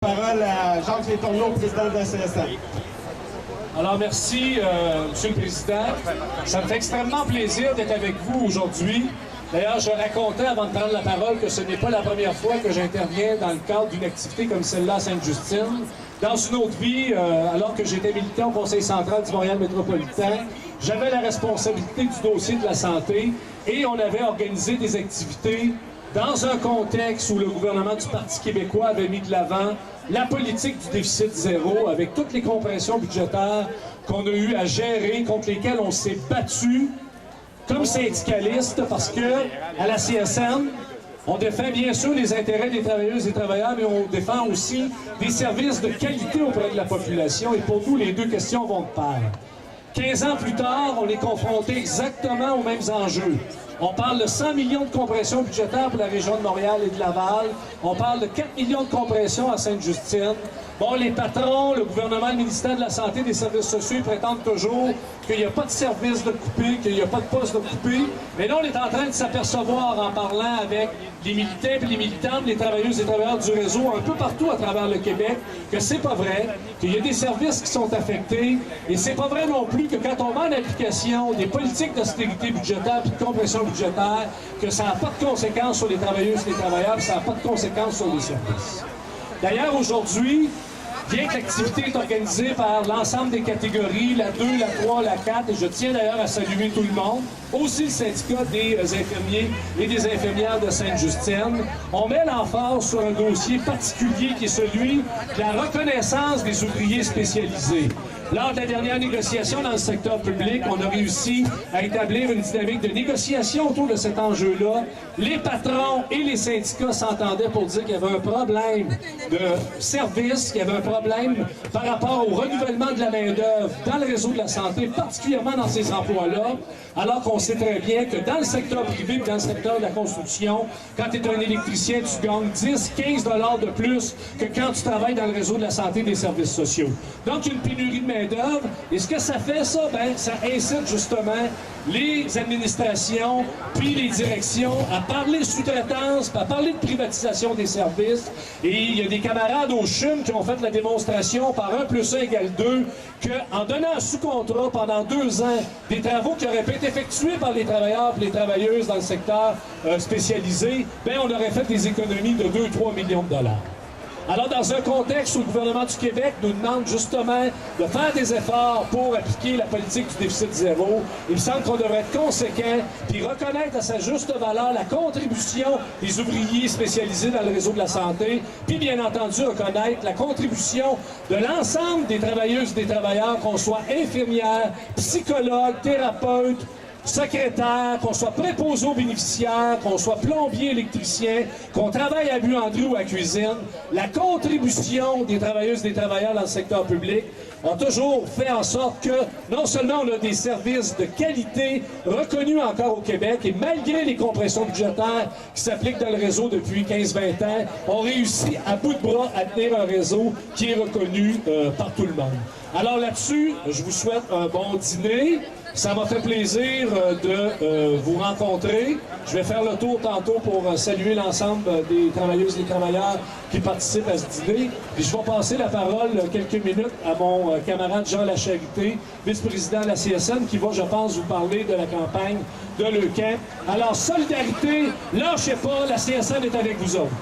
parole à Jacques Letourneau, président de la CSN. Alors, merci, Monsieur le Président. Ça me fait extrêmement plaisir d'être avec vous aujourd'hui. D'ailleurs, je racontais avant de prendre la parole que ce n'est pas la première fois que j'interviens dans le cadre d'une activité comme celle-là à Sainte-Justine. Dans une autre vie, alors que j'étais militant au Conseil central du Montréal métropolitain, j'avais la responsabilité du dossier de la santé et on avait organisé des activités dans un contexte où le gouvernement du Parti québécois avait mis de l'avant la politique du déficit zéro avec toutes les compressions budgétaires qu'on a eu à gérer, contre lesquelles on s'est battu comme syndicaliste parce que à la CSN, on défend bien sûr les intérêts des travailleuses et des travailleurs, mais on défend aussi des services de qualité auprès de la population. Et pour nous, les deux questions vont de pair. 15 ans plus tard, on est confronté exactement aux mêmes enjeux. On parle de 100 millions de compressions budgétaires pour la région de Montréal et de Laval. On parle de 4 millions de compressions à Sainte-Justine. Bon, les patrons, le gouvernement, le ministère de la Santé et des Services sociaux, ils prétendent toujours qu'il n'y a pas de service de coupé, qu'il n'y a pas de poste de coupé. Mais là, on est en train de s'apercevoir en parlant avec les militants et les militantes, les travailleuses et travailleurs du réseau un peu partout à travers le Québec, que c'est pas vrai, qu'il y a des services qui sont affectés. Et c'est pas vrai non plus que quand on met en application des politiques d'austérité budgétaire et de compression budgétaire, que ça n'a pas de conséquences sur les travailleuses et les travailleurs, ça n'a pas de conséquences sur les services. D'ailleurs, aujourd'hui, bien que l'activité est organisée par l'ensemble des catégories, la 2, la 3, la 4, et je tiens d'ailleurs à saluer tout le monde, aussi le syndicat des infirmiers et des infirmières de Sainte-Justine, on met l'emphase sur un dossier particulier qui est celui de la reconnaissance des ouvriers spécialisés. Lors de la dernière négociation dans le secteur public, on a réussi à établir une dynamique de négociation autour de cet enjeu-là. Les patrons et les syndicats s'entendaient pour dire qu'il y avait un problème de service, qu'il y avait un problème par rapport au renouvellement de la main-d'œuvre dans le réseau de la santé, particulièrement dans ces emplois-là, alors qu'on sait très bien que dans le secteur privé et dans le secteur de la construction, quand tu es un électricien, tu gagnes 10-15 $ de plus que quand tu travailles dans le réseau de la santé et des services sociaux. Donc, une pénurie de main-d'œuvre. Et ce que ça fait, ça, ben, ça incite justement les administrations puis les directions à parler de sous-traitance, à parler de privatisation des services. Et il y a des camarades au CHUM qui ont fait la démonstration par 1 + 1 = 2 qu'en donnant un sous-contrat pendant 2 ans des travaux qui auraient pu être effectués par les travailleurs et les travailleuses dans le secteur spécialisé, ben, on aurait fait des économies de 2-3 millions de $. Alors, dans un contexte où le gouvernement du Québec nous demande justement de faire des efforts pour appliquer la politique du déficit zéro, il me semble qu'on devrait être conséquent puis reconnaître à sa juste valeur la contribution des ouvriers spécialisés dans le réseau de la santé, puis bien entendu reconnaître la contribution de l'ensemble des travailleuses et des travailleurs, qu'on soit infirmières, psychologues, thérapeutes, secrétaire, qu'on soit préposé aux bénéficiaires, qu'on soit plombier, électricien, qu'on travaille à buanderie ou à cuisine, la contribution des travailleuses et des travailleurs dans le secteur public ont toujours fait en sorte que non seulement on a des services de qualité reconnus encore au Québec, et malgré les compressions budgétaires qui s'appliquent dans le réseau depuis 15-20 ans, on réussit à bout de bras à tenir un réseau qui est reconnu par tout le monde. Alors là-dessus, je vous souhaite un bon dîner. Ça m'a fait plaisir de vous rencontrer. Je vais faire le tour tantôt pour saluer l'ensemble des travailleuses et des travailleurs qui participent à ce dîner. Puis je vais passer la parole quelques minutes à mon camarade Jean Lacharité, vice-président de la CSN, qui va, je pense, vous parler de la campagne de Leucan. Alors, solidarité, lâchez pas, la CSN est avec vous autres.